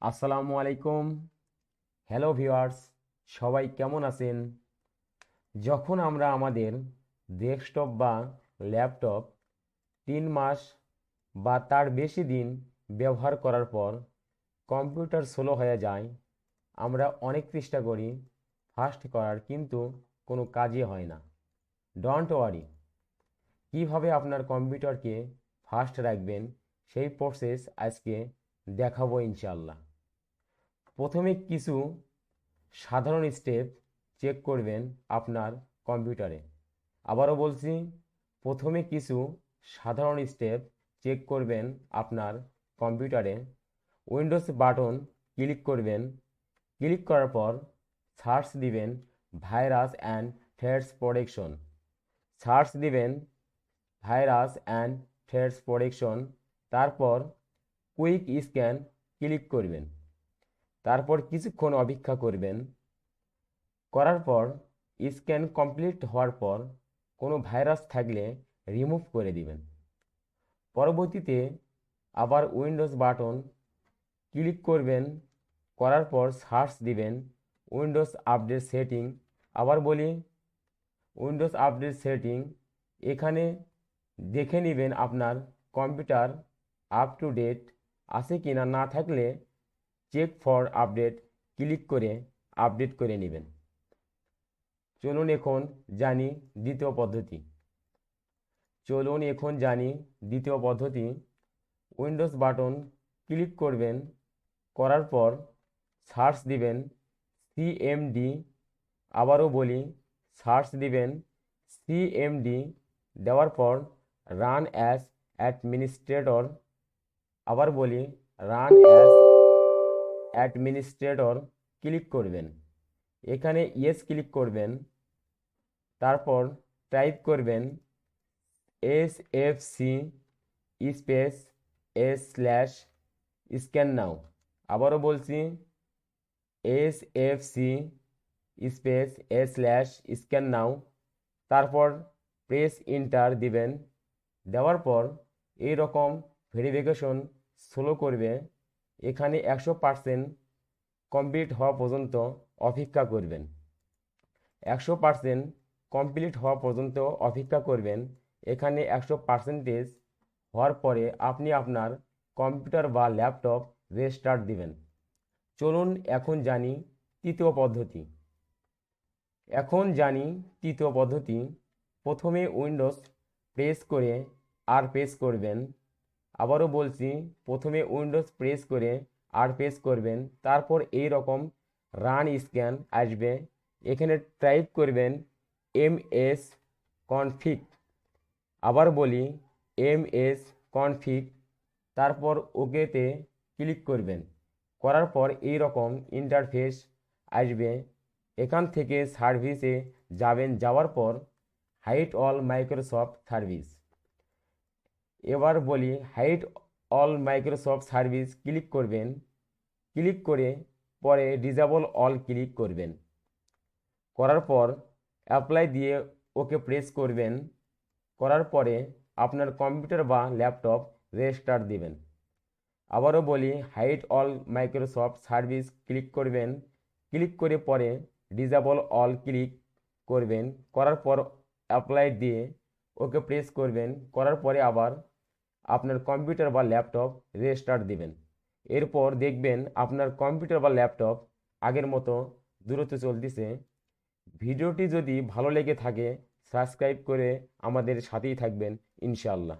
আসসালামু আলাইকুম। Hello viewers, সবাই কেমন আছেন? যখন আমরা আমাদের ডেস্কটপ বা ল্যাপটপ 3 মাস বা তার বেশি দিন ব্যবহার করার পর কম্পিউটার স্লো হয়ে যায়, আমরা অনেক চেষ্টা করি ফাস্ট করার, কিন্তু কোনো কাজই হয় না। ডোন্ট ওয়ারি, কীভাবে আপনার কম্পিউটারকে ফাস্ট রাখবেন সেই প্রসেস আজকে দেখাবো ইনশাআল্লাহ। প্রথমে কিছু সাধারণ স্টেপ চেক করবেন আপনার কম্পিউটারে। আবারও বলছি, প্রথমে কিছু সাধারণ স্টেপ চেক করবেন আপনার কম্পিউটারে। উইন্ডোজ বাটন ক্লিক করবেন। ক্লিক করার পর সার্চ দিবেন virus and threads protection. Search দিবেন ভাইরাস অ্যান্ড থ্রেডস প্রোটেকশন, তারপর কুইক স্ক্যান ক্লিক করবেন। তারপর কিছুক্ষণ অপেক্ষা করবেন। করার পর স্ক্যান কমপ্লিট হওয়ার পর কোনো ভাইরাস থাকলে রিমুভ করে দিবেন। পরবর্তীতে আবার উইন্ডোজ বাটন ক্লিক করবেন। করার পর সার্চ দিবেন উইন্ডোজ আপডেট সেটিং। আবার বলি, উইন্ডোজ আপডেট সেটিং, এখানে দেখে নেবেন আপনার কম্পিউটার আপ টু ডেট আছে কি না। না থাকলে চেক ফর আপডেট ক্লিক করে আপডেট করে নেবেন। চলুন এখন জানি দ্বিতীয় পদ্ধতি। উইন্ডোজ বাটন ক্লিক করবেন। করার পর সার্চ দিবেন সিএমডি। আবারও বলি, সার্চ দিবেন সিএমডি। দেওয়ার পর রান অ্যাজ অ্যাডমিনিস্ট্রেটর। আবার বলি, রান অ্যাজ অ্যাডমিনিস্ট্রেটর ক্লিক করবেন। এখানে ইয়েস ক্লিক করবেন। তারপর টাইপ করবেন SFC স্পেস /scannow। আবারও বলছি, SFC স্পেস /scannow। তারপর প্রেস ইন্টার দিবেন। দেওয়ার পর এই রকম ভেরিফিকেশন স্লো করবে। এখানে 100% কমপ্লিট হওয়া পর্যন্ত অপেক্ষা করবেন। 100% কমপ্লিট হওয়া পর্যন্ত অপেক্ষা করবেন। এখানে 100% হওয়ার পরে আপনি আপনার কম্পিউটার বা ল্যাপটপ রেস্টার্ট দিবেন। চলুন এখন জানি তৃতীয় পদ্ধতি। প্রথমে উইন্ডোজ প্রেস করে আর প্রেস করবেন। আবারও বলছি, প্রথমে উইন্ডোজ প্রেস করে আর প্রেস করবেন। তারপর এই রকম রান স্ক্যান আসবে। এখানে টাইপ করবেন MS config। আবার বলি, MS config। তারপর ওকেতে ক্লিক করবেন। করার পর এই রকম ইন্টারফেস আসবে। এখান থেকে সার্ভিসে যাবেন। যাওয়ার পর হাইড অল মাইক্রোসফট সার্ভিস। এবার বলি, hide all Microsoft service click করবেন। ক্লিক করে পরে ডিসেবল অল ক্লিক করবেন। করার পর অ্যাপ্লাই দিয়ে ওকে প্রেস করবেন। করার পরে আপনার কম্পিউটার বা ল্যাপটপ রেস্টার্ট দিবেন। আবারও বলি, hide all Microsoft service click করবেন। ক্লিক করে পরে ডিসেবল অল ক্লিক করবেন। করার পর অ্যাপ্লাই দিয়ে ওকে প্রেস করবেন। করার পরে আবার আপনার কম্পিউটার বা ল্যাপটপ রেস্টার্ট দিবেন। এরপর দেখবেন আপনার কম্পিউটার বা ল্যাপটপ আগের মতো দ্রুত চলতেছে। ভিডিওটি যদি ভালো লেগে থাকে সাবস্ক্রাইব করে আমাদের সাথেই থাকবেন ইনশাআল্লাহ।